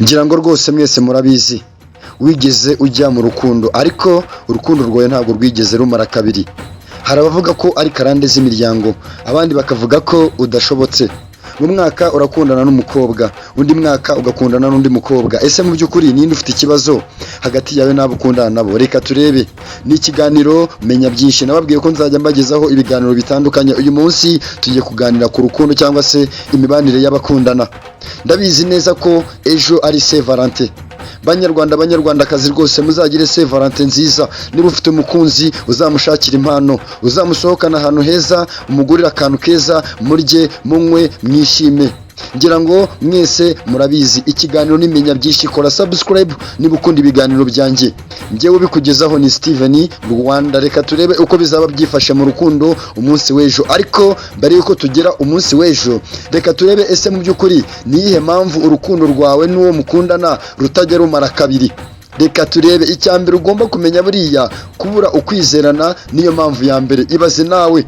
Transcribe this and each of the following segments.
ngira ngo rwose mwese murabizi, wigeze ujya mu rukundo ariko urukundo rwawe ntabwo rwigeze rumara kabiri. Hari abavuga ko ari karande z'imiryango, abandi bakavuga ko udashobotse. Mu mwaka urakundana n'umukobwa, undi mwaka ugakundana n'undi mukobwa. Ese mu by'ukuri ninde ufite ikibazo hagati yawe n'abo ukundana nabo? Reka turebe. Ni ikiganiro menya byinshi. Nababwiye ko nzajya mbagezaho ibiganiro bitandukanye. Uyu munsi tugiye kuganira ku rukundo cyangwa se imibanire y'abakundana. Ndabizi neza ko ejo ari Saint Valentin. Banyarwandakazi rwose muzagire Saint Valentin nziza. Niba ufite umukunzi uzamushakira impano, uzamusohokana ahantu heza, umugurira akantu keza, murye munywe mwishime. Ngira ngo mwese murabizi, ikiganiro nimenya byinshi. Kora subscribe niba ukunda ibiganiro byanjye. Njyewe ubikugezaho ni Steven Rwanda. Reka turebe uko bizaba byifashe mu rukundo umunsi w'ejo. Ariko mbere yuko tugera umunsi w'ejo, reka turebe ese mu by'ukuri ni iyihe mpamvu urukundo rwawe n'uwo mukundana rutajya rumara kabiri. Reka turebe. Icyambere ugomba kumenya, buriya kubura ukwizerana niyo mpamvu ya mbere. Ibaze nawe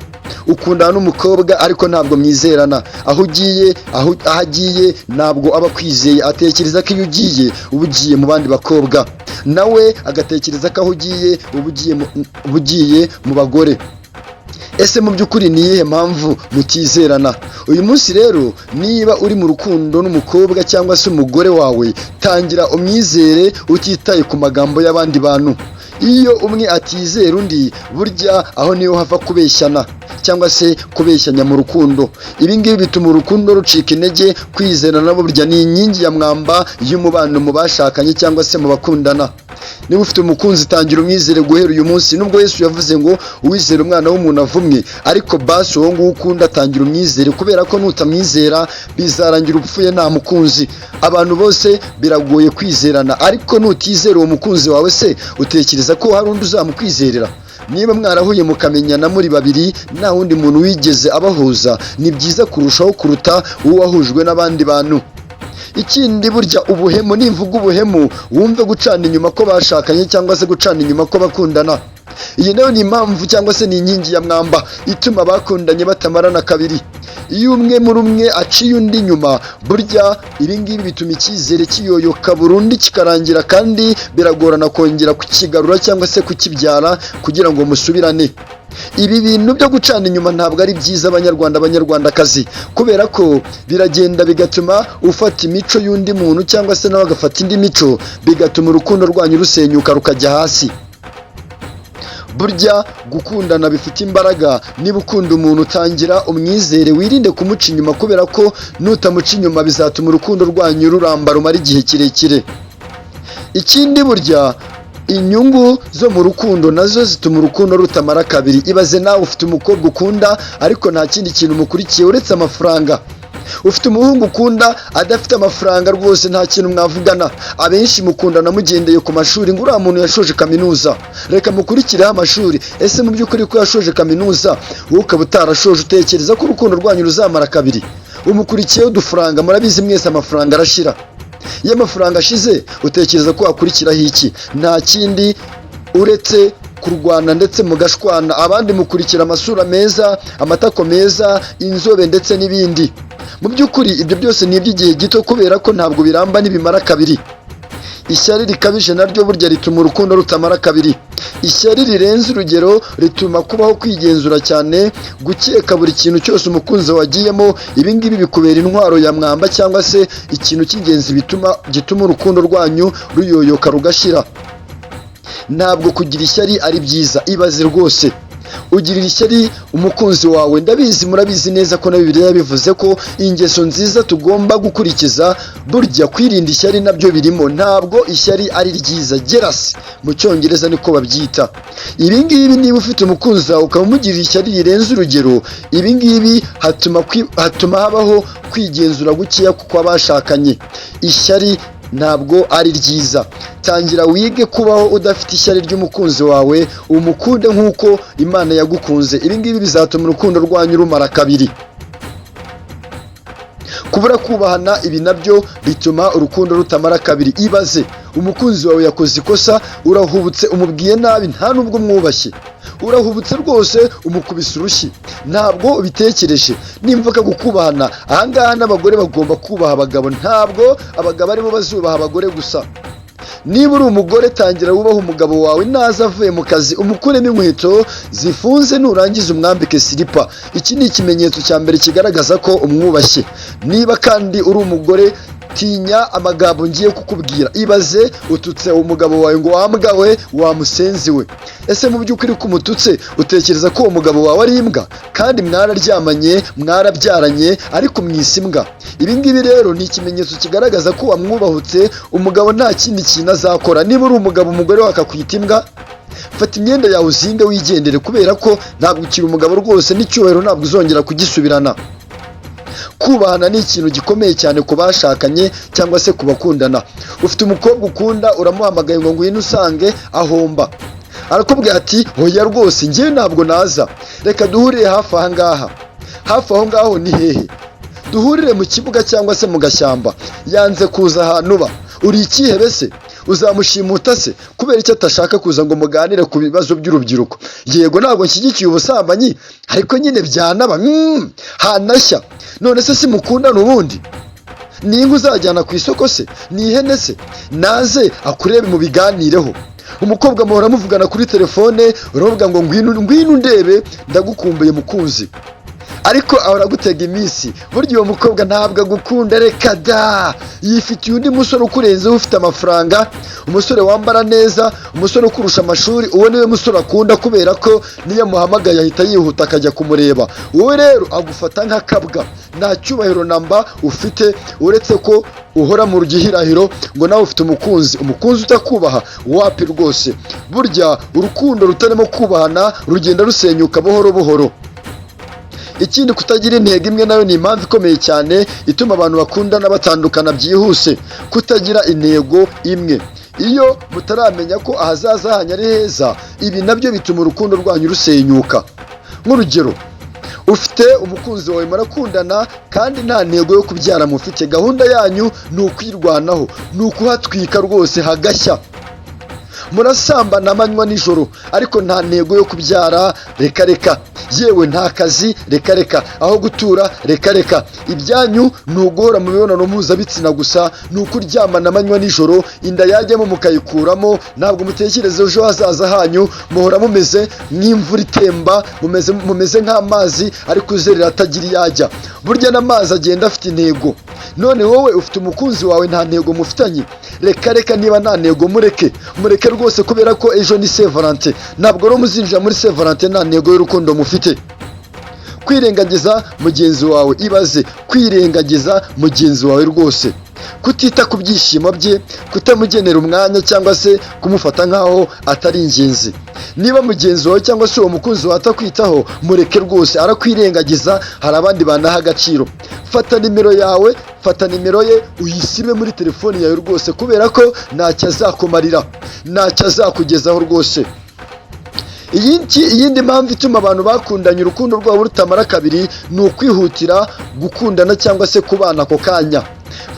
ukundana n'umukobwa ariko ntabwo mwizerana. Aho agiye ntabwo aba akwizeye. Atekereza ko iyo ugiye uba ugiye mu bandi bakobwa, nawe agatekereza ko aho ugiye uba ugiye mu bagore. Ese mu by'ukuri ni iyihe mpamvu mutizerana? Uyu munsi rero, niba uri mu rukundo n'umukobwa cyangwa se umugore wawe, tangira umwizere utitaye ku magambo y'abandi bantu. Iyo umwe atizera undi, burya aho niho hava kubeshyana cyangwa se kubeshyanya mu rukundo. Ibi ngibi bituma urukundo rucika intege. Kwizerana burya ni inkingi ya mwamba y'umubano mu bashakanye cyangwa se mu bakundana. Niba ufite umukunzi, tangira umwizere guhera uyu munsi. Nubwo Yesu yavuze ngo uwizera umwana w'umuntu avumwe, ariko basi uwo nguwo ukunda tangira umwizere, kubera ko nutamwizera bizarangira upfuye nta mukunzi. Abantu bose biragoye kwizerana, ariko nutizera uwo mukunzi wawe, se utekereza ko hari undi uzamukwizerera? Niba mwarahuye mukamenyana muri babiri, nta wundi muntu wigeze abahuza, ni byiza kurushaho kuruta uwo wahujwe n'abandi bantu. Ikindi, burya ubuhemu, nimvuga ubuhemu wumve gucana inyuma ko bashakanye cyangwa se gucana inyuma ko bakundana. Iyi nayo ni impamvu cyangwa se ni inkingi ya mwamba ituma bakundanye batamarana kabiri. Iyo umwe muri umwe aciye undi inyuma, burya ibi ngibi bituma icyizere kiyoyoka burundu kikarangira, kandi biragorana kongera kukigarura cyangwa se kukibyara kugira ngo musubirane. Ibi bintu byo gucana inyuma ntabwo ari byiza banyarwandakazi, kubera ko biragenda bigatuma ufata imico y'undi muntu cyangwa se nawe agafata indi mico, bigatuma urukundo rwanyu rusenyuka rukajya hasi. Burya gukundana bifite imbaraga. Niba ukunda umuntu, utangira umwizere, wirinde kumuca inyuma, kubera ko nutamuca inyuma bizatuma urukundo rwanyu ruramba rumara igihe kirekire. Ikindi, burya inyungu zo mu rukundo nazo zituma urukundo rutamara kabiri. Ibaze nawe ufite umukobwa ukunda ariko nta kindi kintu umukurikiye uretse amafaranga. Ufite umuhungu ukunda adafite amafaranga, rwose nta kintu mwavugana. Abenshi mukundana mugendeye ku mashuri, ngo uriya muntu yashoje kaminuza, reka mukurikireho amashuri. Ese mu by'ukuri ko yashoje kaminuza, wowe ukaba utarashoje, utekereza ko urukundo rwanyu ruzamara kabiri? Umukurikiyeho udufaranga. Murabizi mwese amafaranga arashira. Iyo amafaranga ashize, utekereza ko wakurikiraho iki? Nta kindi uretse kurwana ndetse mugashwana. Abandi mukurikira amasura meza, amatako meza, inzobe ndetse n'ibindi. Mu by'ukuri ibyo byose ni iby'igihe gito, kubera ko ntabwo biramba nibimara kabiri. Ishyari rikabije naryo burya rituma urukundo rutamara kabiri. Ishyari rirenze urugero rituma kubaho kwigenzura cyane, gukeka buri kintu cyose umukunzi wagiyemo. Ibi ngibi bikubera intwaro ya mwamba cyangwa se ikintu cy'ingenzi gituma urukundo rwanyu ruyoyoka rugashira. Ntabwo kugira ishyari ari byiza. Ibaze rwose ugirira ishyari umukunzi wawe. Ndabizi, murabizi neza ko na Bibiliya yabivuze ko ingeso nziza tugomba gukurikiza. Burya kwirinda ishyari nabyo birimo. Ntabwo ishyari ari ryiza. Jealousy mu Cyongereza niko babyita. Ibi ngibi, niba ufite umukunzi wawe ukaba umugirira ishyari rirenze urugero, ibi ngibi hatuma habaho kwigenzura gukeya kuko abashakanye. Ishyari ntabwo ari ryiza. Tangira wige kubaho udafite ishyari ry'umukunzi wawe, umukunde nk'uko Imana yagukunze. Ibi ngibi bizatuma urukundo rwanyu rumara kabiri. Kubura kubahana, ibi nabyo bituma urukundo rutamara kabiri. Ibaze umukunzi wawe yakoze ikosa, urahubutse umubwiye nabi nta nubwo umwubashye, urahubutse rwose umukubise urushyi, ntabwo ubitekereje. nimvuga gukubahana, ahangaha n'abagore bagomba kubaha abagabo, ntabwo abagabo aribo bazubaha abagore gusa. niba uri umugore, tangira wubaha umugabo wawe, naza avuye mu kazi umukuremo inkweto zifunze, nurangiza umwambike silipa. iki ni ikimenyetso cya mbere kigaragaza ko umwubashye. niba kandi uri umugore, tinya amagambo ngiye kukubwira, ibaze ututse umugabo wawe ngo wambwa we, wamusenzi we. ese mu by'ukuri ko umututse utekereza ko uwo mugabo wawe ari imbwa? kandi mwararyamanye, mwarabyaranye, ariko mwise imbwa. ibi ngibi rero ni ikimenyetso kigaragaza ko wamwubahutse. umugabo nta kindi kintu azakora. niba uri umugabo, umugore we akakwita imbwa, fata imyenda yawe uzinge wigendere, kubera ko ntabwo ukiri umugabo rwose, n'icyubahiro ntabwo uzongera kugisubirana. kubahana ni ikintu gikomeye cyane ku bashakanye cyangwa se ku bakundana. ufite umukobwa ukunda, uramuhamagaye ngo ngwino usange, ahomba, arakubwira ati hoya rwose njyewe ntabwo naza, reka duhurire hafi aha ngaha. hafi aho ngaho ni hehe? duhurire mu kibuga cyangwa se mu gashyamba. yanze kuza ahantu uba, uri ikihebe se? uzamushimuta se kubera icyo atashaka kuza ngo muganire ku bibazo by'urubyiruko? yego ntabwo nshyigikiye ubusambanyi, ariko nyine byanaba hanashya. none se simukundana ubundi? ni inka uzajyana ku isoko se? ni ihene se? naze akurebe mu biganireho. umukobwa muhora muvugana kuri telefone, uravuga ngo ngwino ndebe, ndagukumbuye mukunzi, ariko ahora agutega iminsi. burya uwo mukobwa ntabwo agukunda, reka da, yifitiye undi musore ukurenzeho, ufite amafaranga, umusore wambara neza, umusore ukurusha amashuri. uwo niwe musore akunda, kubera ko niyo amuhamagaye ahita yihuta akajya kumureba. wowe rero agufata nk'akabwa, nta cyubahiro namba ufite, uretse ko uhora mu gihirahiro ngo nawe ufite umukunzi utakubaha. wapi rwose, burya urukundo rutarimo kubahana rugenda rusenyuka buhoro buhoro. ikindi, kutagira intego imwe nayo ni impamvu ikomeye cyane ituma abantu bakundana batandukana byihuse. kutagira intego imwe, iyo mutaramenya ko ahazaza hanyu ari heza, ibi nabyo bituma urukundo rwanyu rusenyuka. nk'urugero, ufite umukunzi wawe, murakundana kandi nta ntego yo kubyara mufite, gahunda yanyu ni ukwirwanaho, ni ukuhatwika rwose hagashya. murasambana amanywa nijoro, ariko nta ntego yo kubyara, reka. yewe nta kazi, reka. aho gutura, reka. ibyanyu ni uguhora mu mibonano mpuzabitsina gusa, ni ukuryamana amanywa nijoro, inda yajyamo mukayikuramo. ntabwo mutekereza ejo hazaza hanyu, muhora mumeze nk'imvura itemba, mumeze nk'amazi ari kuzerera atagira iyo ajya. burya n'amazi agenda afite intego. none wowe ufite umukunzi wawe, nta ntego mufitanye, reka. niba nta ntego, mureke rwose, kubera ko ejo ni Saint Valentin. ntabwo rero muzinjira muri Saint Valentin nta ntego y'urukundo mufite. kwirengagiza mugenzi wawe, ibaze kwirengagiza mugenzi wawe rwose, kutita ku byishimo bye, kutamugenera umwanya cyangwa se kumufata nk'aho atari ingenzi. niba mugenzi wawe cyangwa se uwo mukunzi wawe atakwitaho, mureke rwose, arakwirengagiza. hari abandi banaha agaciro. fata nimero yawe, fata nimero ye, uyisibe muri telefoni yawe rwose, kubera ko ntacyo azakumarira, ntacyo azakugezaho rwose. iyindi mpamvu ituma abantu bakundanye urukundo rwabo rutamara kabiri, ni ukwihutira gukundana cyangwa se kubana ako kanya.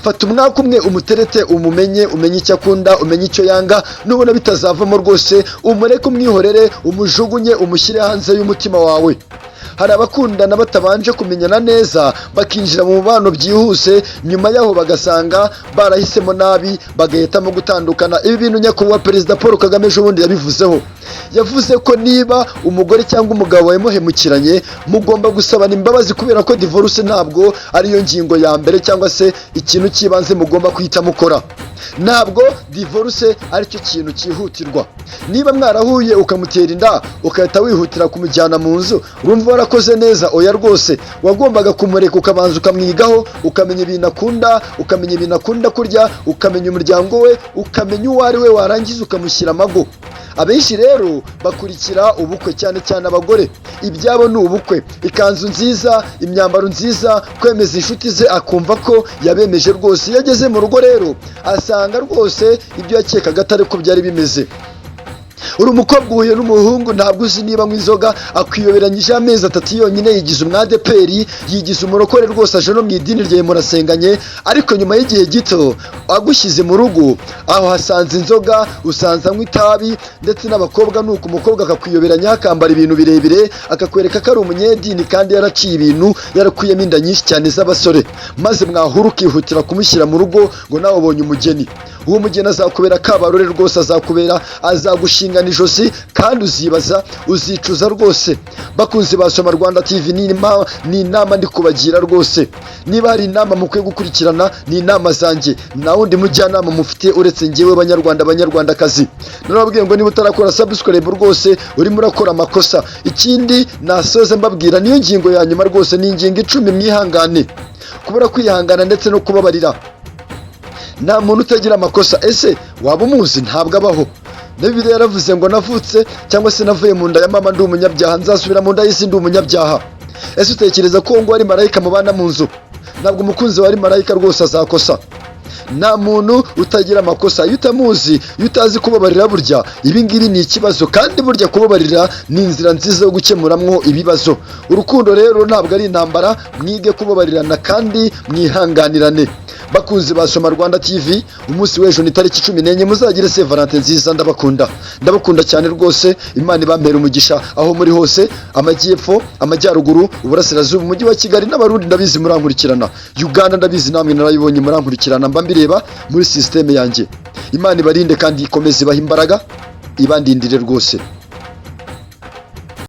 fata umwaka umwe umuterete, umenye icyo akunda, umenye icyo yanga. nubona bitazavamo rwose, umureke, umwihorere, umujugunye, umushyire hanze y'umutima wawe. hari abakundana batabanje kumenyana neza, bakinjira mu mubano byihuse, nyuma yaho bagasanga barahisemo nabi, bagahitamo gutandukana. ibi bintu nyakubahwa Perezida Paul Kagame ejo bundi yabivuzeho. yavuze ko niba umugore cyangwa umugabo wawe muhemukiranye, mugomba gusabana imbabazi, kubera ko divorce ntabwo ariyo ngingo ya mbere cyangwa se ikintu cy'ibanze mugomba kwita mukora. ntabwo divorce aricyo kintu cyihutirwa. niba mwarahuye ukamutera inda, ugahita wihutira kumujyana mu nzu, urumva warakoze neza? oya rwose, wagombaga kumureka ukabanza ukamwigaho, ukamenya ibintu akunda, ukamenya ibintu akunda kurya, ukamenya umuryango we, ukamenya uwo ari we, warangiza ukamushyira amago. abenshi rero bakurikira ubukwe, cyane cyane abagore. ibyabo ni ubukwe, ikanzu nziza, imyambaro nziza, kwemeza inshuti ze, akumva ko yabemeje rwose. iyo ageze mu rugo rero asanga rwose ibyo yakekaga atari ko byari bimeze. uri umukobwa uhuye n'umuhungu ntabwo uzi niba anywa inzoga, akwiyoberanyije amezi 3 yonyine yigize umwadeperi, yigize umurokore rwose, aje no mu idini ryawe murasenganye, ariko nyuma y'igihe gito agushyize mu rugo aho hasanze inzoga, usanze anywa itabi, ndetse n'abakobwa nuko umukobwa akakwiyoberanya, akambara ibintu birebire, akakwereka ko ari umunyedini kandi yaraciye ibintu, yarakuyemo inda nyinshi cyane z'abasore, maze mwahura ukihutira kumushyira mu rugo ngo nawe ubonye umugeni. Uwo mugeni azakubera kabarore rwose, azagushingana ijosi kandi uzibaza, uzicuza rwose. Bakunzi ba Soma Rwanda TV, ni inama ndi kubagira rwose. Niba hari inama mukwiye gukurikirana ni inama zanjye, nta wundi mujyanama mufite uretse njyewe banyarwandakazi. Narababwiye ngo niba utarakora subscribe rwose urimo urakora amakosa. Ikindi nasoze mbabwira, niyo ngingo ya nyuma rwose, ni ingingo 10 mwihangane. Kubura kwihangana ndetse no kubabarira. Nta muntu utagira amakosa. Ese waba umuzi? Ntabwo abaho. Bibiliya yaravuze ngo navutse cyangwa se navuye mu nda ya mama ndi umunyabyaha, nzasubira mu nda y'isi ndi umunyabyaha. Ese utekereza ko ngo ari marayika mubana mu nzu? Ntabwo umukunzi wari marayika rwose azakosa. Nta muntu utagira amakosa. Iyo utamuzi, iyo utazi kubabarira, burya ibi ngibi ni ikibazo, kandi burya kubabarira ni inzira nziza yo gukemuramwo ibibazo. Urukundo rero ntabwo ari intambara, mwige kubabarirana kandi mwihanganirane. Bakunzi ba Soma Rwanda TV, umunsi w'ejo ni tariki 14, muzagire Saint Valentin nziza. Ndabakunda cyane rwose. Imana ibampera umugisha aho muri hose, amajyepfo, amajyaruguru, uburasirazuba, umujyi wa Kigali n'abarundi ndabizi murankurikirana, Uganda ndabizi namwe narayibonye murankurikirana, mba mbireba muri systeme yanjye. Imana ibarinde kandi ikomeze ibaha imbaraga, ibandindire rwose.